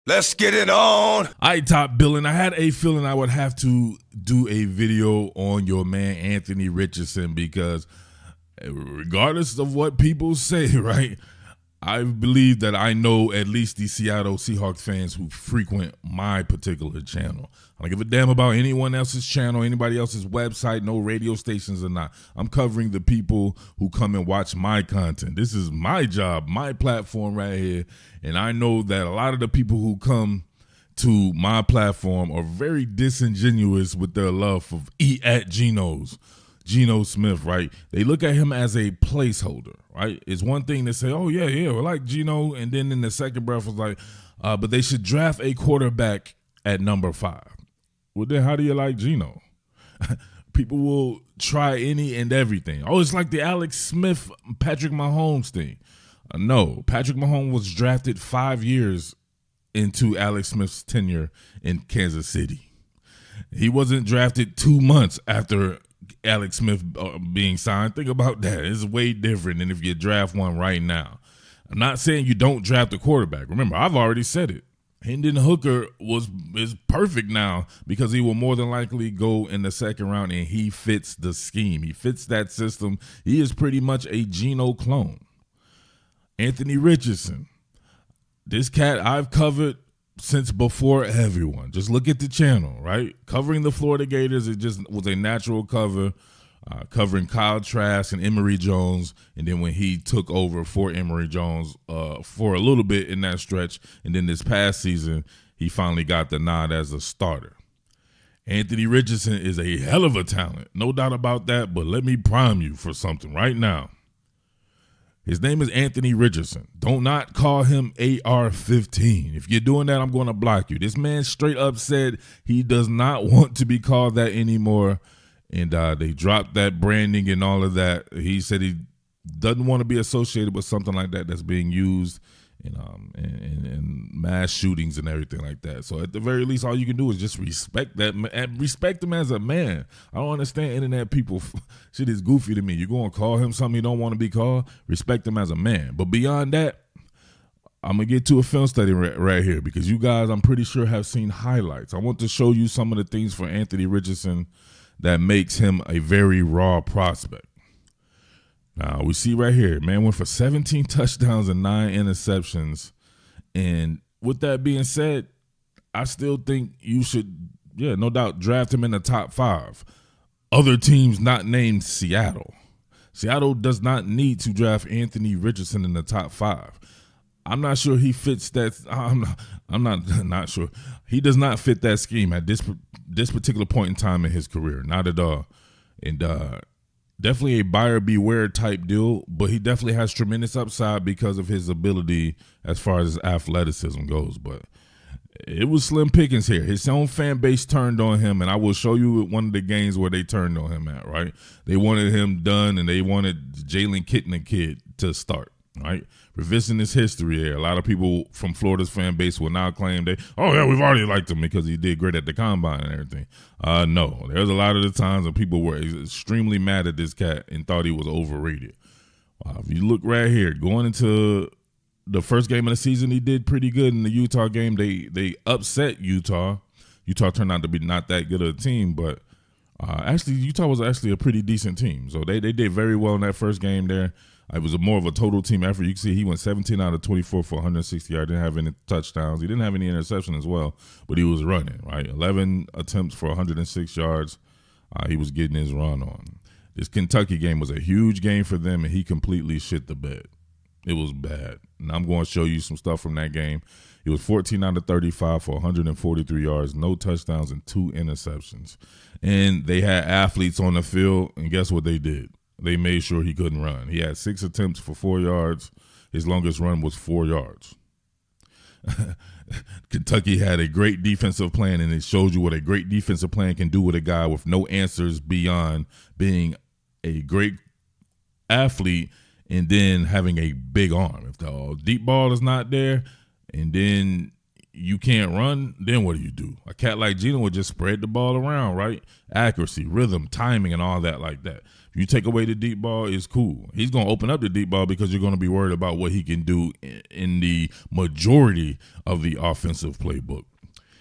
Let's get it on. I top Billin. I had a feeling I would have to do a video on your man Anthony Richardson because regardless of what people say, right, I believe that I know at least the Seattle Seahawks fans who frequent my particular channel. I don't give a damn about anyone else's channel, anybody else's website, no radio stations or not. I'm covering the people who come and watch my content. This is my job, my platform right here. And I know that a lot of the people who come to my platform are very disingenuous with their love for Geno Smith, right? They look at him as a placeholder, right? It's one thing to say, oh, yeah, we like Geno. And then in the second breath was like, but they should draft a quarterback at number 5. Well, then how do you like Geno? People will try any and everything. Oh, it's like the Alex Smith, Patrick Mahomes thing. No, Patrick Mahomes was drafted 5 years into Alex Smith's tenure in Kansas City. He wasn't drafted 2 months after Alex Smith being signed. Think about that. It's way different than if you draft one right now. I'm not saying you don't draft a quarterback. Remember, I've already said it. Hendon Hooker is perfect now because he will more than likely go in the second round and he fits the scheme. He fits that system. He is pretty much a Geno clone. Anthony Richardson. This cat I've covered since before everyone. Just look at the channel, right? Covering the Florida Gators, it just was a natural cover. Covering Kyle Trask and Emory Jones, and then when he took over for Emory Jones for a little bit in that stretch, and then this past season, he finally got the nod as a starter. Anthony Richardson is a hell of a talent, no doubt about that, but let me prime you for something right now. His name is Anthony Richardson. Do not call him AR-15. If you're doing that, I'm going to block you. This man straight up said he does not want to be called that anymore. And they dropped that branding and all of that. He said he doesn't want to be associated with something like that that's being used in mass shootings and everything like that. So at the very least, all you can do is just respect that and respect him as a man. I don't understand internet people. Shit is goofy to me. You're going to call him something he don't want to be called? Respect him as a man. But beyond that, I'm going to get to a film study right here because you guys, I'm pretty sure, have seen highlights. I want to show you some of the things for Anthony Richardson that makes him a very raw prospect. Now, we see right here, man went for 17 touchdowns and 9 interceptions. And with that being said, I still think you should, no doubt, draft him in the top 5. Other teams not named Seattle. Seattle does not need to draft Anthony Richardson in the top 5. I'm not sure he fits that. I'm not sure. He does not fit that scheme at this particular point in time in his career. Not at all. And definitely a buyer beware type deal, but he definitely has tremendous upside because of his ability as far as his athleticism goes. But it was slim pickings here. His own fan base turned on him, and I will show you one of the games where they turned on him at, right? They wanted him done, and they wanted Jalen Kitna kid to start. Right, revisionist history here. A lot of people from Florida's fan base will now claim we've already liked him because he did great at the combine and everything. No, there's a lot of the times when people were extremely mad at this cat and thought he was overrated. If you look right here, going into the first game of the season, he did pretty good in the Utah game. They upset Utah. Utah turned out to be not that good of a team, but actually Utah was actually a pretty decent team. So they did very well in that first game there. It was more of a total team effort. You can see he went 17 out of 24 for 160 yards. Didn't have any touchdowns. He didn't have any interception as well, but he was running, right? 11 attempts for 106 yards. He was getting his run on. This Kentucky game was a huge game for them, and he completely shit the bed. It was bad. And I'm going to show you some stuff from that game. He was 14 out of 35 for 143 yards, no touchdowns, and 2 interceptions. And they had athletes on the field, and guess what they did? They made sure he couldn't run. He had 6 attempts for 4 yards. His longest run was 4 yards. Kentucky had a great defensive plan, and it shows you what a great defensive plan can do with a guy with no answers beyond being a great athlete and then having a big arm. If the deep ball is not there and then you can't run, then what do? A cat like Geno would just spread the ball around, right? Accuracy, rhythm, timing, and all that like that. If You take away the deep ball, it's cool. He's going to open up the deep ball because you're going to be worried about what he can do in the majority of the offensive playbook.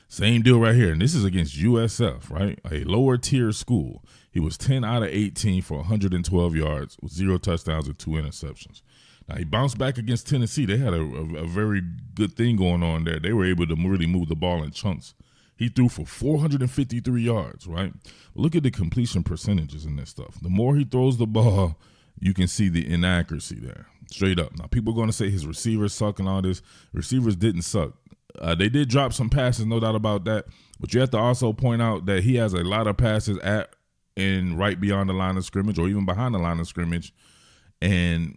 Same deal right here, and this is against USF, right? A lower tier school. He was 10 out of 18 for 112 yards with 0 touchdowns and 2 interceptions. Now, he bounced back against Tennessee. They had a very good thing going on there. They were able to really move the ball in chunks. He threw for 453 yards, right? Look at the completion percentages in this stuff. The more he throws the ball, you can see the inaccuracy there, straight up. Now, people are going to say his receivers suck and all this. Receivers didn't suck. They did drop some passes, no doubt about that. But you have to also point out that he has a lot of passes at and right beyond the line of scrimmage or even behind the line of scrimmage. And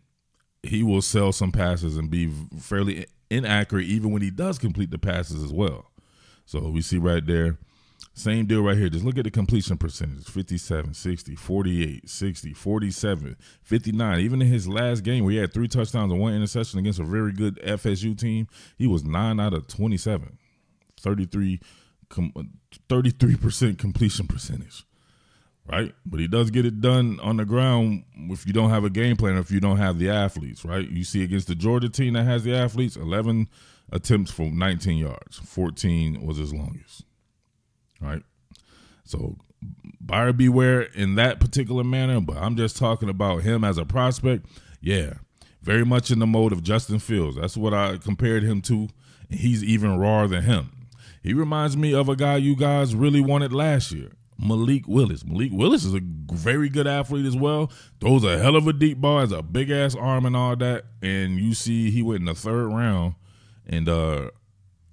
he will sell some passes and be fairly inaccurate even when he does complete the passes as well. So we see right there, same deal right here. Just look at the completion percentage, 57, 60, 48, 60, 47, 59. Even in his last game where he had 3 touchdowns and 1 interception against a very good FSU team, he was 9 out of 27, 33% completion percentage, right? But he does get it done on the ground if you don't have a game plan or if you don't have the athletes, right? You see against the Georgia team that has the athletes, 11 attempts for 19 yards. 14 was his longest. Right? So buyer beware in that particular manner, but I'm just talking about him as a prospect. Yeah, very much in the mode of Justin Fields. That's what I compared him to, and he's even rawer than him. He reminds me of a guy you guys really wanted last year, Malik Willis. Malik Willis is a very good athlete as well. Throws a hell of a deep ball, has a big-ass arm and all that, and you see he went in the 3rd round. And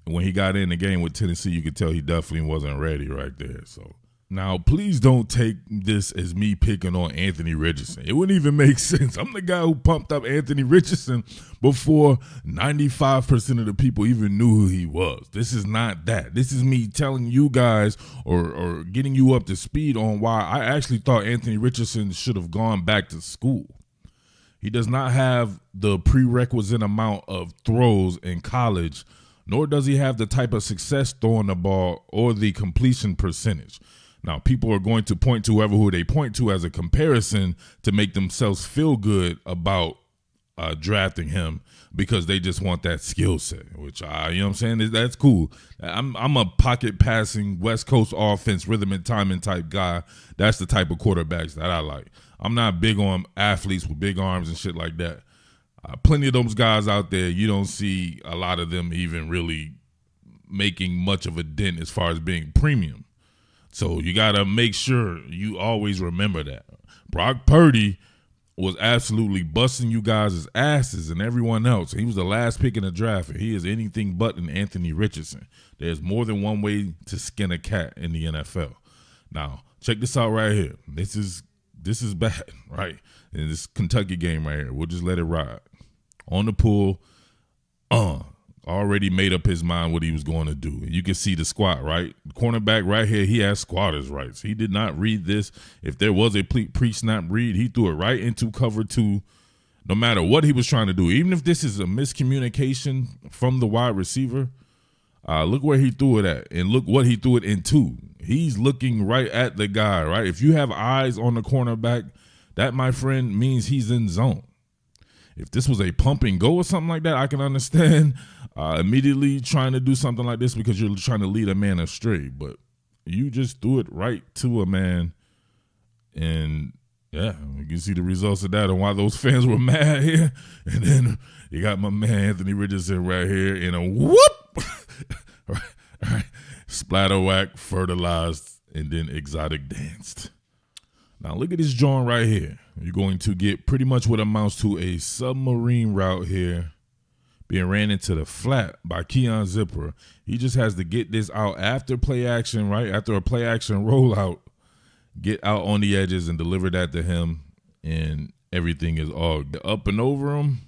when he got in the game with Tennessee, you could tell he definitely wasn't ready right there. So now, please don't take this as me picking on Anthony Richardson. It wouldn't even make sense. I'm the guy who pumped up Anthony Richardson before 95% of the people even knew who he was. This is not that. This is me telling you guys or getting you up to speed on why I actually thought Anthony Richardson should have gone back to school. He does not have the prerequisite amount of throws in college, nor does he have the type of success throwing the ball or the completion percentage. Now, people are going to point to who they point to as a comparison to make themselves feel good about drafting him because they just want that skill set, which you know what I'm saying? That's cool. I'm a pocket passing West Coast offense, rhythm and timing type guy. That's the type of quarterbacks that I like. I'm not big on athletes with big arms and shit like that. Plenty of those guys out there, you don't see a lot of them even really making much of a dent as far as being premium. So you got to make sure you always remember that. Brock Purdy was absolutely busting you guys' asses and everyone else. He was the last pick in the draft, and he is anything but an Anthony Richardson. There's more than one way to skin a cat in the NFL. Now, check this out right here. This is bad, right? In this Kentucky game right here, we'll just let it ride. On the pool, already made up his mind what he was going to do. You can see the squat, right? Cornerback right here, he has squatters rights. He did not read this. If there was a pre-snap read, he threw it right into cover 2, no matter what he was trying to do. Even if this is a miscommunication from the wide receiver, look where he threw it at, and look what he threw it into. He's looking right at the guy, right? If you have eyes on the cornerback, that, my friend, means he's in zone. If this was a pump and go or something like that, I can understand immediately trying to do something like this because you're trying to lead a man astray. But you just threw it right to a man, and yeah, you can see the results of that and why those fans were mad here. And then you got my man Anthony Richardson right here in a whoop, right. Splatter whack, fertilized, and then exotic danced. Now look at this joint right here. You're going to get pretty much what amounts to a submarine route here being ran into the flat by Keon Zipper. He just has to get this out after play action, right? After a play action rollout, get out on the edges and deliver that to him, and everything is all up and over him.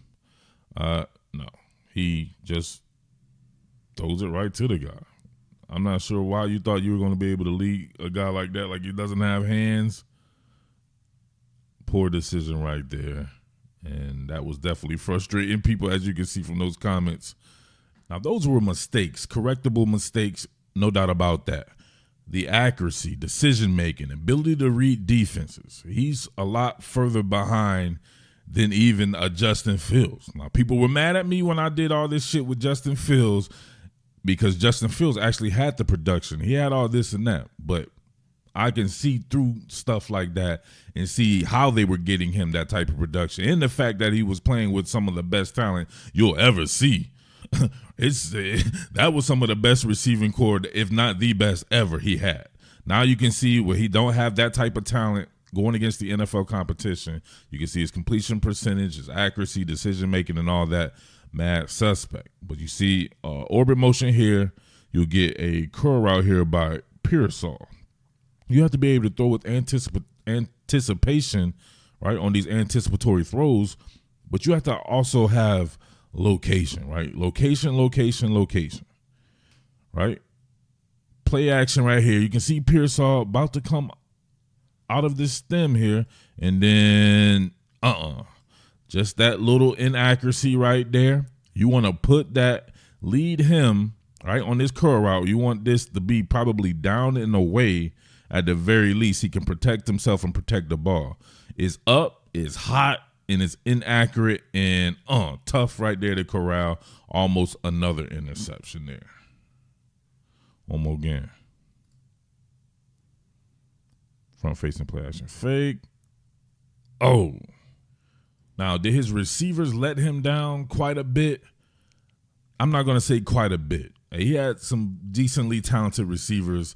No, he just throws it right to the guy. I'm not sure why you thought you were going to be able to lead a guy like that, like he doesn't have hands. Poor decision right there. And that was definitely frustrating people, as you can see from those comments. Now, those were mistakes, correctable mistakes, no doubt about that. the accuracy, decision-making, ability to read defenses. He's a lot further behind than even a Justin Fields. Now, people were mad at me when I did all this shit with Justin Fields because Justin Fields actually had the production. He had all this and that, but I can see through stuff like that and see how they were getting him that type of production and the fact that he was playing with some of the best talent you'll ever see. That was some of the best receiving core, if not the best ever he had. Now you can see where he don't have that type of talent going against the NFL competition. You can see his completion percentage, his accuracy, decision making, and all that. Mad suspect. But you see orbit motion here. You'll get a curl route here by Pearsall. You have to be able to throw with anticipation, right, on these anticipatory throws, but you have to also have location, right? Location, right? Play action right here. You can see Pearsall about to come out of this stem here, and then just that little inaccuracy right there. You want to put that, lead him, right, on this curl route. You want this to be probably down and away. At the very least, he can protect himself and protect the ball. It's up, it's hot, and it's inaccurate and tough right there to corral. Almost another interception there. One more again. Front facing play action fake. Oh. Now, did his receivers let him down quite a bit? I'm not going to say quite a bit. He had some decently talented receivers,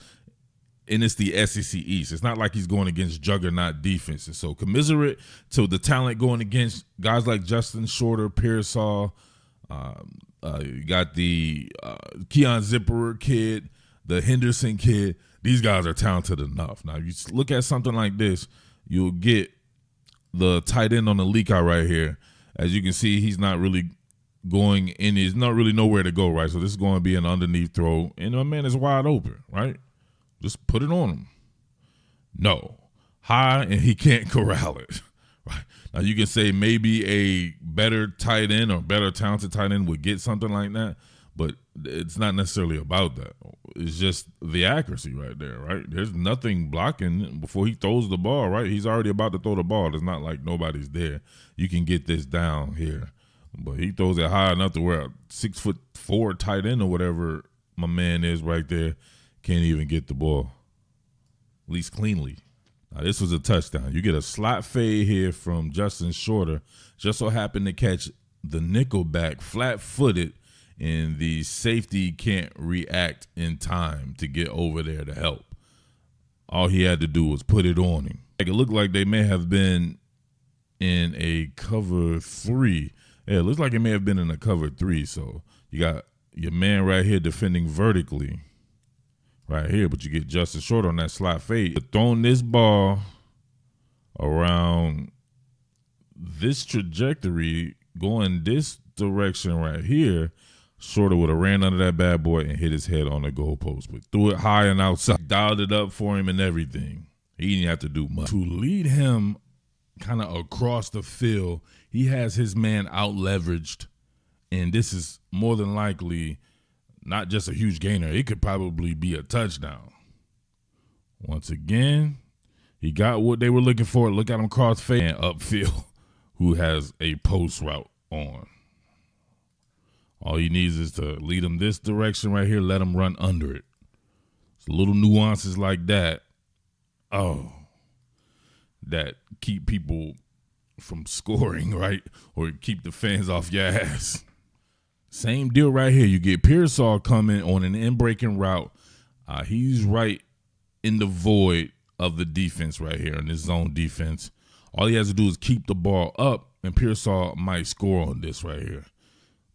and it's the SEC East. It's not like he's going against juggernaut defenses. So commiserate to the talent going against guys like Justin Shorter, Pearsall. You got the Keon Zipperer kid, the Henderson kid. These guys are talented enough. Now, you look at something like this, you'll get the tight end on the leak out right here. As you can see, he's not really going in. He's not really nowhere to go, right? So this is going to be an underneath throw, and my man is wide open, right? Just put it on him. No. High, and he can't corral it. Right. Now, you can say maybe a better tight end or better talented tight end would get something like that, but it's not necessarily about that. It's just the accuracy right there, right? There's nothing blocking before he throws the ball, right? He's already about to throw the ball. It's not like nobody's there. You can get this down here. But he throws it high enough to where a 6'4" tight end or whatever my man is right there can't even get the ball, at least cleanly. Now, this was a touchdown. You get a slot fade here from Justin Shorter. Just so happened to catch the nickel back flat-footed, and the safety can't react in time to get over there to help. All he had to do was put it on him. It looked like they may have been in a cover 3. Yeah, it looks like it may have been in a cover 3. So you got your man right here defending vertically. Right here, but you get Justin Short on that slot fade. Throwing this ball around this trajectory, going this direction right here, Shorter would have ran under that bad boy and hit his head on the goalpost. But threw it high and outside, dialed it up for him and everything. He didn't have to do much. To lead him kind of across the field, he has his man out-leveraged, and this is more than likely not just a huge gainer. It could probably be a touchdown. Once again, he got what they were looking for. Look at him cross fade and upfield, who has a post route on. All he needs is to lead him this direction right here, let him run under it. It's little nuances like that, that keep people from scoring, right? Or keep the fans off your ass. Same deal right here. You get Pearsall coming on an in-breaking route. He's right in the void of the defense right here in this zone defense. All he has to do is keep the ball up, and Pearsall might score on this right here.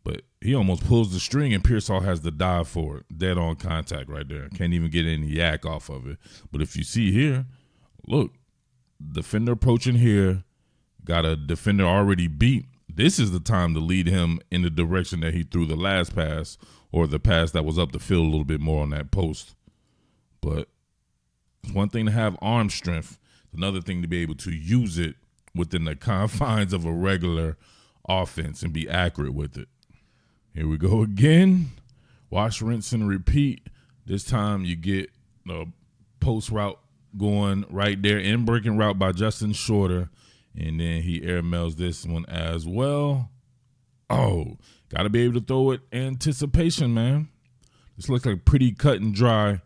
But he almost pulls the string, and Pearsall has to dive for it. Dead on contact right there. Can't even get any yak off of it. But if you see here, look, defender approaching here, got a defender already beat. This is the time to lead him in the direction that he threw the last pass, or the pass that was up the field a little bit more on that post. But it's one thing to have arm strength. It's another thing to be able to use it within the confines of a regular offense and be accurate with it. Here we go again. Wash, rinse, and repeat. This time you get post route going right there, in breaking route by Justin Shorter. And then he airmails this one as well. Oh, got to be able to throw it. Anticipation, man. This looks like pretty cut and dry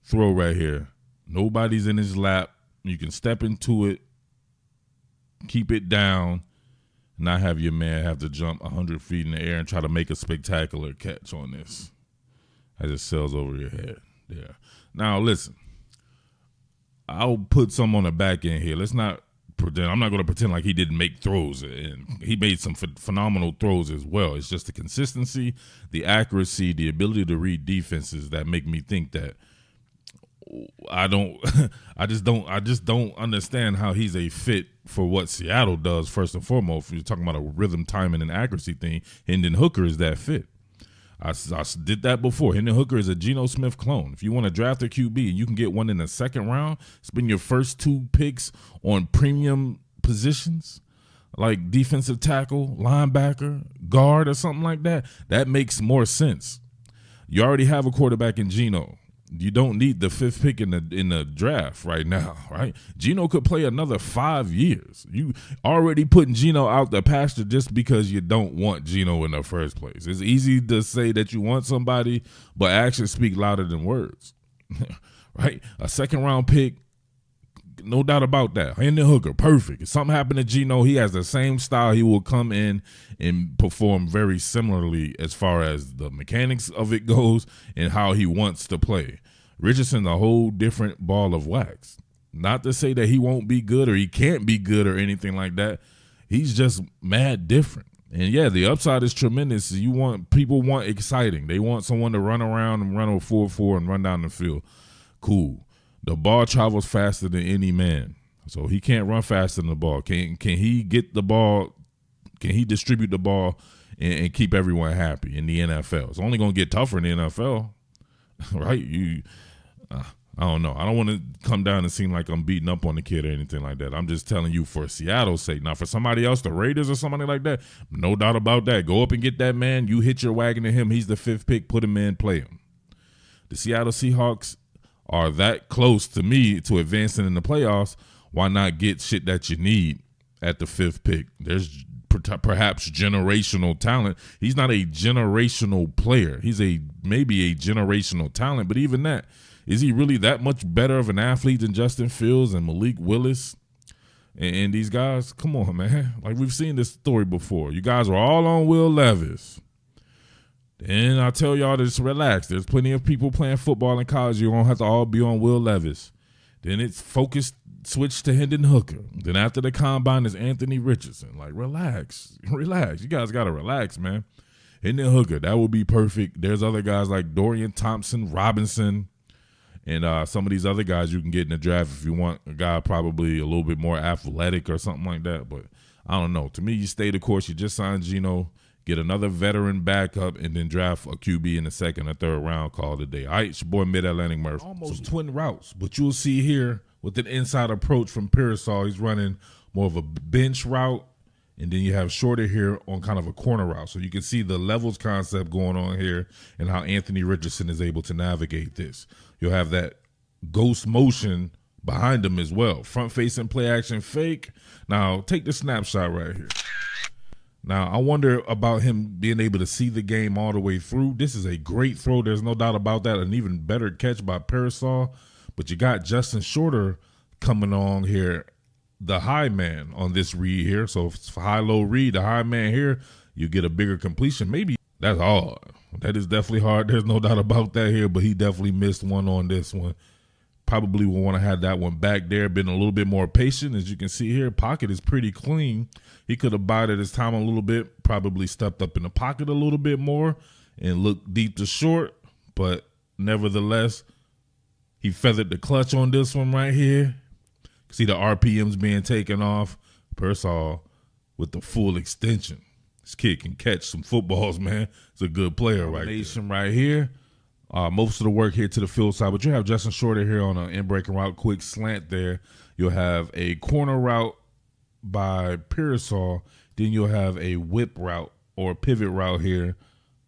throw right here. Nobody's in his lap. You can step into it, keep it down, not have your man have to jump 100 feet in the air and try to make a spectacular catch on this as it sails over your head. Yeah. Now, listen, I'll put some on the back end here. Let's not pretend. I'm not going to pretend like he didn't make throws, and he made some phenomenal throws as well. It's just the consistency, the accuracy, the ability to read defenses that make me think that I just don't understand how he's a fit for what Seattle does. First and foremost, if you're talking about a rhythm, timing, and accuracy thing, Hendon Hooker is that fit. I did that before. Hendon Hooker is a Geno Smith clone. If you want to draft a QB and you can get one in the second round, spend your first 2 picks on premium positions like defensive tackle, linebacker, guard, or something like that, that makes more sense. You already have a quarterback in Geno. You don't need the 5th pick in the draft right now, right? Geno could play another 5 years. You already putting Geno out the pasture just because you don't want Geno in the first place. It's easy to say that you want somebody, but actions speak louder than words, right? A second-round pick, no doubt about that. Hendon Hooker, perfect. If something happened to Geno, he has the same style. He will come in and perform very similarly as far as the mechanics of it goes and how he wants to play. Richardson, a whole different ball of wax. Not to say that he won't be good or he can't be good or anything like that. He's just mad different. And yeah, the upside is tremendous. People want exciting. They want someone to run around and run a 4-4 and run down the field. Cool. The ball travels faster than any man, so he can't run faster than the ball. Can he get the ball? Can he distribute the ball and keep everyone happy in the NFL? It's only going to get tougher in the NFL, right? I don't know. I don't want to come down and seem like I'm beating up on the kid or anything like that. I'm just telling you for Seattle's sake. Now, for somebody else, the Raiders or somebody like that, no doubt about that. Go up and get that man. You hit your wagon to him. He's the 5th pick. Put him in, play him. The Seattle Seahawks are that close to me to advancing in the playoffs. Why not get shit that you need at the 5th pick? There's perhaps generational talent. He's not a generational player. He's maybe a generational talent, but even that, is he really that much better of an athlete than Justin Fields and Malik Willis and these guys? Come on, man. Like, we've seen this story before. You guys are all on Will Levis. And I tell y'all to just relax. There's plenty of people playing football in college. You won't have to all be on Will Levis. Then it's focused, switch to Hendon Hooker. Then after the combine is Anthony Richardson. Like, relax. Relax. You guys got to relax, man. Hendon Hooker, that would be perfect. There's other guys like Dorian Thompson, Robinson, and some of these other guys you can get in the draft if you want a guy probably a little bit more athletic or something like that. But I don't know. To me, you stay the course. You just signed Geno. Get another veteran backup, and then draft a QB in the 2nd or 3rd round, call it a day. All right, it's your boy Mid-Atlantic Murf. Almost twin routes, but you'll see here with an inside approach from Pearsall, he's running more of a bench route, and then you have Shorter here on kind of a corner route. So you can see the levels concept going on here and how Anthony Richardson is able to navigate this. You'll have that ghost motion behind him as well. Front-facing play action fake. Now, take the snapshot right here. Now, I wonder about him being able to see the game all the way through. This is a great throw. There's no doubt about that. An even better catch by Pearsall. But you got Justin Shorter coming on here, the high man on this read here. So if it's high-low read, the high man here, you get a bigger completion. Maybe that's hard. That is definitely hard. There's no doubt about that here, but he definitely missed one on this one. Probably will want to have that one back there, been a little bit more patient. As you can see here, pocket is pretty clean. He could have bided his time a little bit, probably stepped up in the pocket a little bit more and looked deep to short. But nevertheless, he feathered the clutch on this one right here. See the RPMs being taken off. Pearsall with the full extension. This kid can catch some footballs, man. He's a good player right there. Right here. Most of the work here to the field side, but you have Justin Shorter here on an in-breaking route, quick slant there. You'll have a corner route by Pearsall. Then you'll have a whip route or pivot route here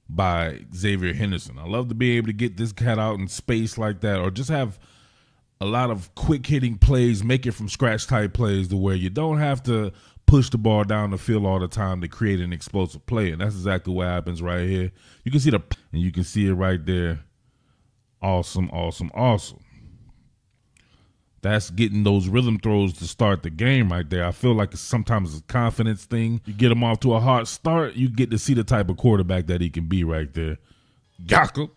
by Xavier Henderson. I love to be able to get this cat out in space like that, or just have a lot of quick hitting plays, make it from scratch type plays to where you don't have to push the ball down the field all the time to create an explosive play. And that's exactly what happens right here. You can see and you can see it right there. Awesome, awesome, awesome. That's getting those rhythm throws to start the game right there. I feel like sometimes it's a confidence thing. You get him off to a hard start, you get to see the type of quarterback that he can be right there. Gaka.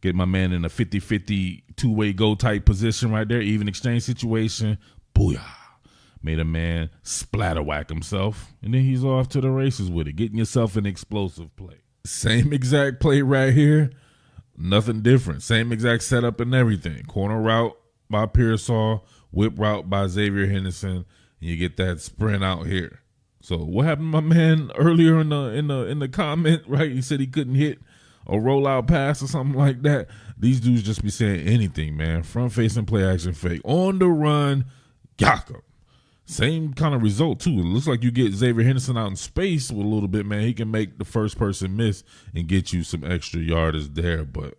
Get my man in a 50-50 two-way go type position right there. Even exchange situation. Booyah. Made a man splatter whack himself. And then he's off to the races with it. Getting yourself an explosive play. Same exact play right here. Nothing different. Same exact setup and everything. Corner route by Pearsall. Whip route by Xavier Henderson. And you get that sprint out here. So what happened to my man earlier in the comment, right? He said he couldn't hit a rollout pass or something like that. These dudes just be saying anything, man. Front facing play action fake. On the run, Gaka. Same kind of result, too. It looks like you get Xavier Henderson out in space with a little bit, man. He can make the first person miss and get you some extra yardage there. But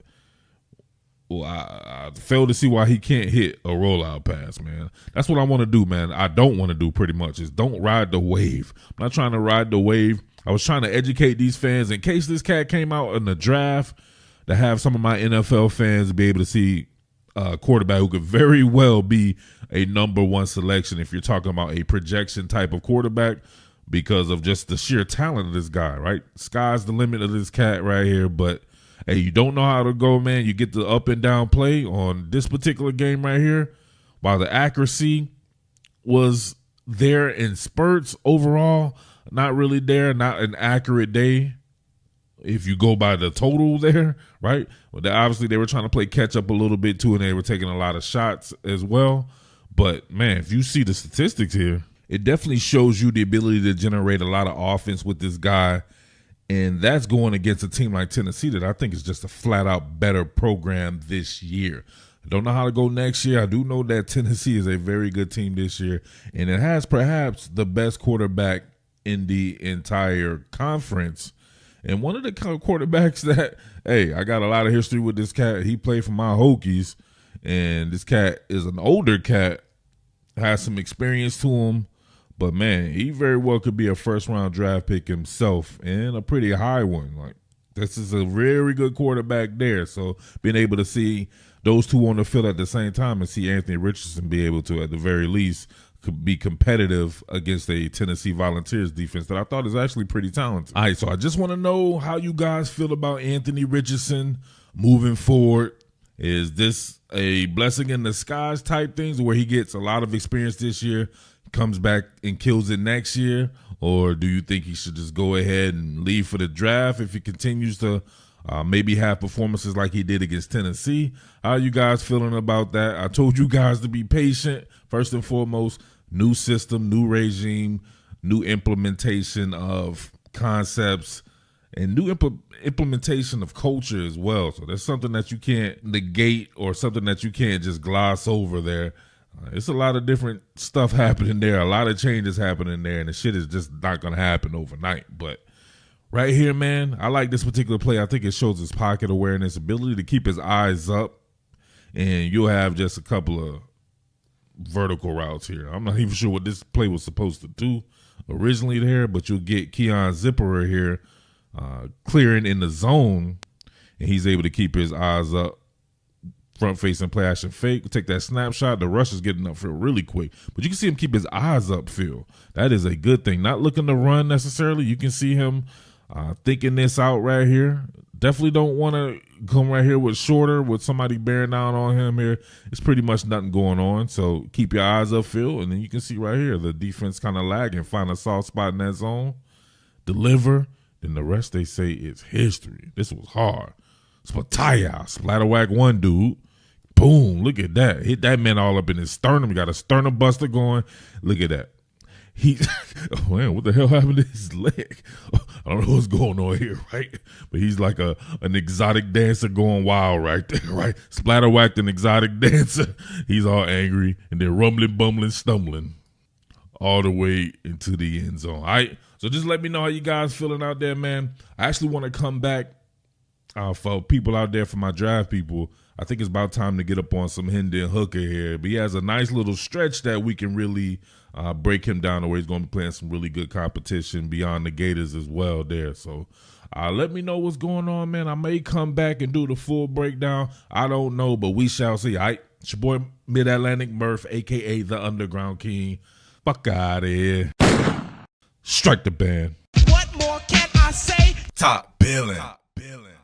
I fail to see why he can't hit a rollout pass, man. That's what I want to do, man. I don't want to do pretty much is don't ride the wave. I'm not trying to ride the wave. I was trying to educate these fans in case this cat came out in the draft to have some of my NFL fans be able to see a quarterback who could very well be a number one selection if you're talking about a projection type of quarterback because of just the sheer talent of this guy, right? Sky's the limit of this cat right here, but hey, you don't know how to go, man. You get the up and down play on this particular game right here. While the accuracy was there in spurts overall, not really there, not an accurate day if you go by the total there, right? Well, obviously, they were trying to play catch up a little bit too, and they were taking a lot of shots as well. But, man, if you see the statistics here, it definitely shows you the ability to generate a lot of offense with this guy, and that's going against a team like Tennessee that I think is just a flat-out better program this year. I don't know how to go next year. I do know that Tennessee is a very good team this year, and it has perhaps the best quarterback in the entire conference. And one of the quarterbacks that, hey, I got a lot of history with this cat. He played for my Hokies, and this cat is an older cat, has some experience to him. But, man, he very well could be a first-round draft pick himself and a pretty high one. Like, this is a very good quarterback there. So, being able to see those two on the field at the same time and see Anthony Richardson be able to, at the very least, could be competitive against a Tennessee Volunteers defense that I thought is actually pretty talented. All right, so I just want to know how you guys feel about Anthony Richardson moving forward. Is this a blessing in disguise type things where he gets a lot of experience this year, comes back and kills it next year? Or do you think he should just go ahead and leave for the draft if he continues to maybe have performances like he did against Tennessee? How are you guys feeling about that? I told you guys to be patient. First and foremost, new system, new regime, new implementation of concepts, and new implementation of culture as well. So there's something that you can't negate or something that you can't just gloss over there. It's a lot of different stuff happening there, a lot of changes happening there, and the shit is just not going to happen overnight. But right here, man, I like this particular play. I think it shows his pocket awareness, ability to keep his eyes up, and you'll have just a couple of vertical routes here. I'm not even sure what this play was supposed to do originally there, but you'll get Keon Zipperer here clearing in the zone, and he's able to keep his eyes up. Front facing play action fake, take that snapshot. The rush is getting upfield really quick, but you can see him keep his eyes upfield. That is a good thing. Not looking to run necessarily. You can see him thinking this out right here. Definitely don't want to come right here with shorter, with somebody bearing down on him here. It's pretty much nothing going on. So keep your eyes upfield, and then you can see right here the defense kind of lagging. Find a soft spot in that zone, deliver. Then the rest they say is history. This was hard. Spataya, splatter whack one dude. Boom, look at that. Hit that man all up in his sternum. He got a sternum buster going. Look at that. Oh man, what the hell happened to his leg? I don't know what's going on here, right? But he's like an exotic dancer going wild right there, right? Splatter whacked an exotic dancer. He's all angry and then rumbling, bumbling, stumbling all the way into the end zone. All right, so just let me know how you guys feeling out there, man. I actually want to come back For people out there, for my draft people, I think it's about time to get up on some Hendon Hooker here. But he has a nice little stretch that we can really break him down to where he's going to be playing some really good competition beyond the Gators as well there. So let me know what's going on, man. I may come back and do the full breakdown. I don't know, but we shall see. All right, it's your boy Mid-Atlantic Murf, a.k.a. the Underground King. Fuck out of here. Strike the band. What more can I say? Top Billin.